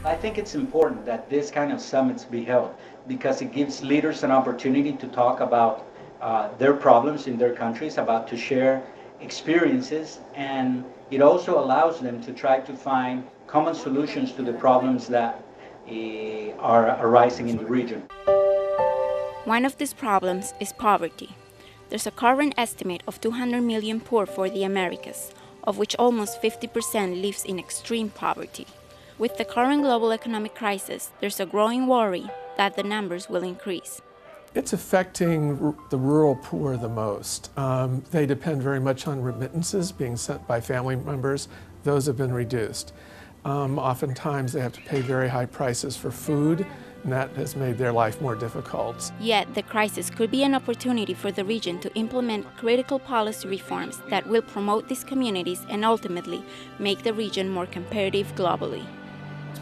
I think it's important that this kind of summits be held because it gives leaders an opportunity to talk about their problems in their countries, about to share experiences, and it also allows them to try to find common solutions to the problems that are arising in the region. One of these problems is poverty. There's a current estimate of 200 million poor for the Americas, of which almost 50% lives in extreme poverty. With the current global economic crisis, there's a growing worry that the numbers will increase. It's affecting the rural poor the most. They depend very much on remittances being sent by family members. Those have been reduced. Oftentimes they have to pay very high prices for food, and that has made their life more difficult. Yet, the crisis could be an opportunity for the region to implement critical policy reforms that will promote these communities and ultimately make the region more competitive globally.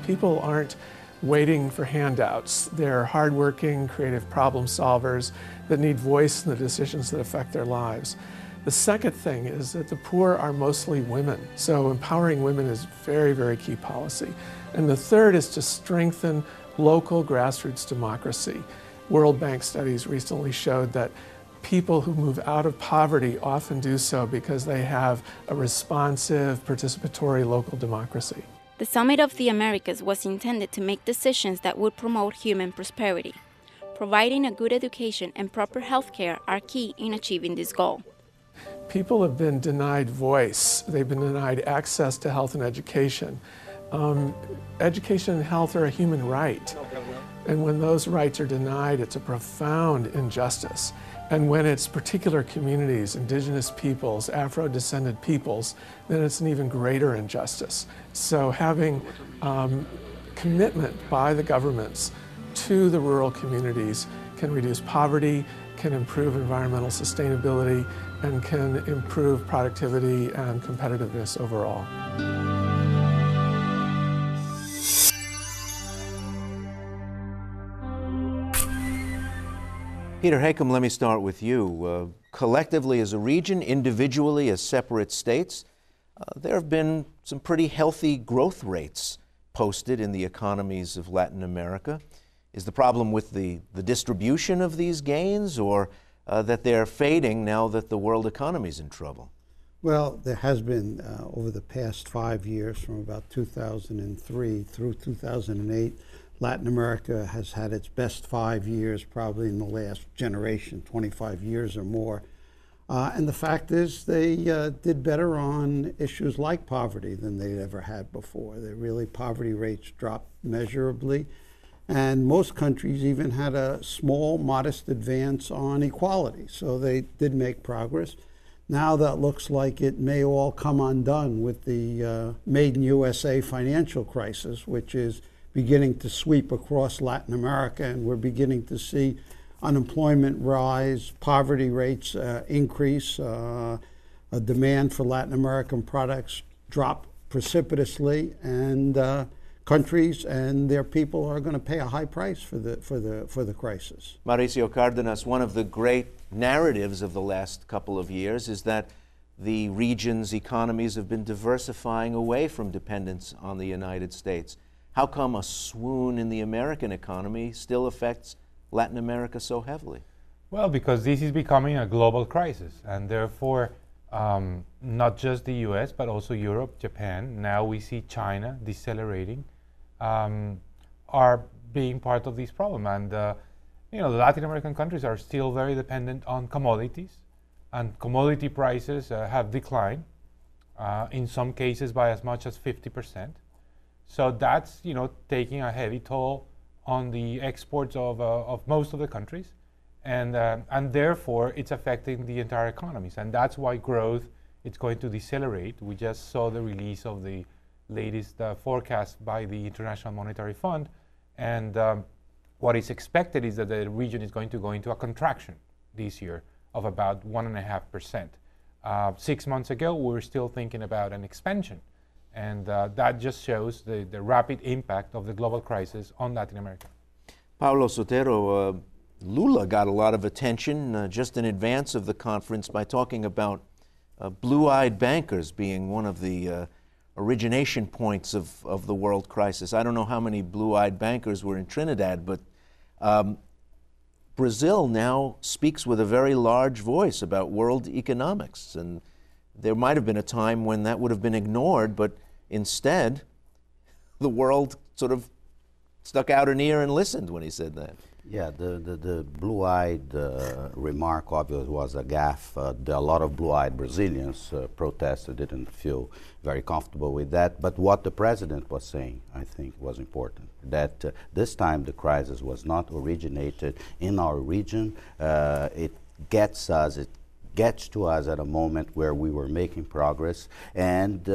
People aren't waiting for handouts. They're hardworking, creative problem solvers that need voice in the decisions that affect their lives. The second thing is that the poor are mostly women, so empowering women is very, very key policy. And the third is to strengthen local grassroots democracy. World Bank studies recently showed that people who move out of poverty often do so because they have a responsive, participatory local democracy. The Summit of the Americas was intended to make decisions that would promote human prosperity. Providing a good education and proper health care are key in achieving this goal. People have been denied voice. They've been denied access to health and education. Education and health are a human right. And when those rights are denied, it's a profound injustice. And when it's particular communities, indigenous peoples, Afro-descended peoples, then it's an even greater injustice. So having commitment by the governments to the rural communities can reduce poverty, can improve environmental sustainability, and can improve productivity and competitiveness overall. Peter Hakem, let me start with you. Collectively as a region, individually as separate states, there have been some pretty healthy growth rates posted in the economies of Latin America. Is the problem with the distribution of these gains, or that they're fading now that the world economy is in trouble? Well, there has been, over the past 5 years, from about 2003 through 2008, Latin America has had its best 5 years probably in the last generation, 25 years or more. And the fact is they did better on issues like poverty than they'd ever had before. Poverty rates dropped measurably. And most countries even had a small, modest advance on equality. So they did make progress. Now that looks like it may all come undone with the Made in USA financial crisis, which is beginning to sweep across Latin America, and we're beginning to see unemployment rise, poverty rates increase, a demand for Latin American products drop precipitously, and countries and their people are going to pay a high price for the crisis. Mauricio Cardenas, one of the great narratives of the last couple of years is that the region's economies have been diversifying away from dependence on the United States. How come a swoon in the American economy still affects Latin America so heavily? Well, because this is becoming a global crisis, and therefore not just the US, but also Europe, Japan, now we see China decelerating, are being part of this problem. And the Latin American countries are still very dependent on commodities, and commodity prices have declined, in some cases by as much as 50%. So that's taking a heavy toll on the exports of most of the countries, and therefore it's affecting the entire economies, and that's why growth is going to decelerate. We just saw the release of the latest forecast by the International Monetary Fund, and what is expected is that the region is going to go into a contraction this year of about 1.5%. 6 months ago, we were still thinking about an expansion. And that just shows the rapid impact of the global crisis on Latin America. Paulo Sotero, Lula got a lot of attention just in advance of the conference by talking about blue-eyed bankers being one of the origination points of the world crisis. I don't know how many blue-eyed bankers were in Trinidad, but Brazil now speaks with a very large voice about world economics. And there might have been a time when that would have been ignored, but instead, the world sort of stuck out an ear and listened when he said that. Yeah, the blue-eyed remark obviously was a gaffe. A lot of blue-eyed Brazilians protested, didn't feel very comfortable with that. But what the president was saying, I think, was important. That this time the crisis was not originated in our region. It gets to us at a moment where we were making progress, and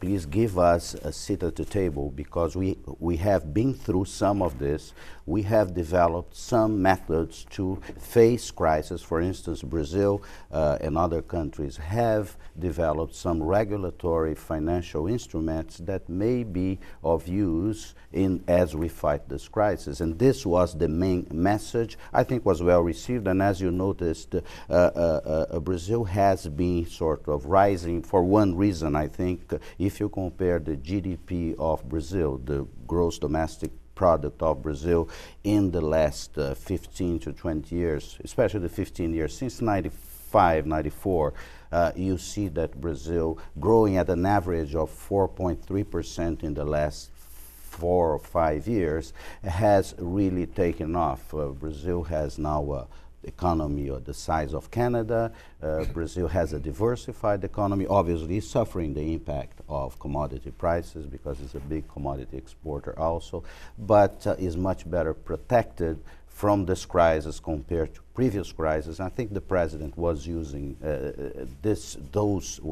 please give us a seat at the table, because we have been through some of this. We have developed some methods to face crisis. For instance, Brazil and other countries have developed some regulatory financial instruments that may be of use as we fight this crisis. And this was the main message. I think was well received, and as you noticed, Brazil has been sort of rising for one reason. I think if you compare the GDP of Brazil, the gross domestic product of Brazil in the last 15 to 20 years, especially the 15 years, since 95, 94, you see that Brazil growing at an average of 4.3% in the last 4 or 5 years has really taken off. Brazil has now economy or the size of Canada. Brazil has a diversified economy, obviously suffering the impact of commodity prices because it's a big commodity exporter also, but is much better protected from this crisis compared to previous crises. I think the president was using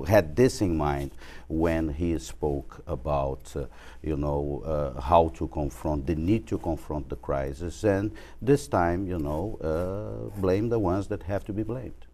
had this in mind when he spoke about, how to confront, the need to confront the crisis, and this time, blame the ones that have to be blamed.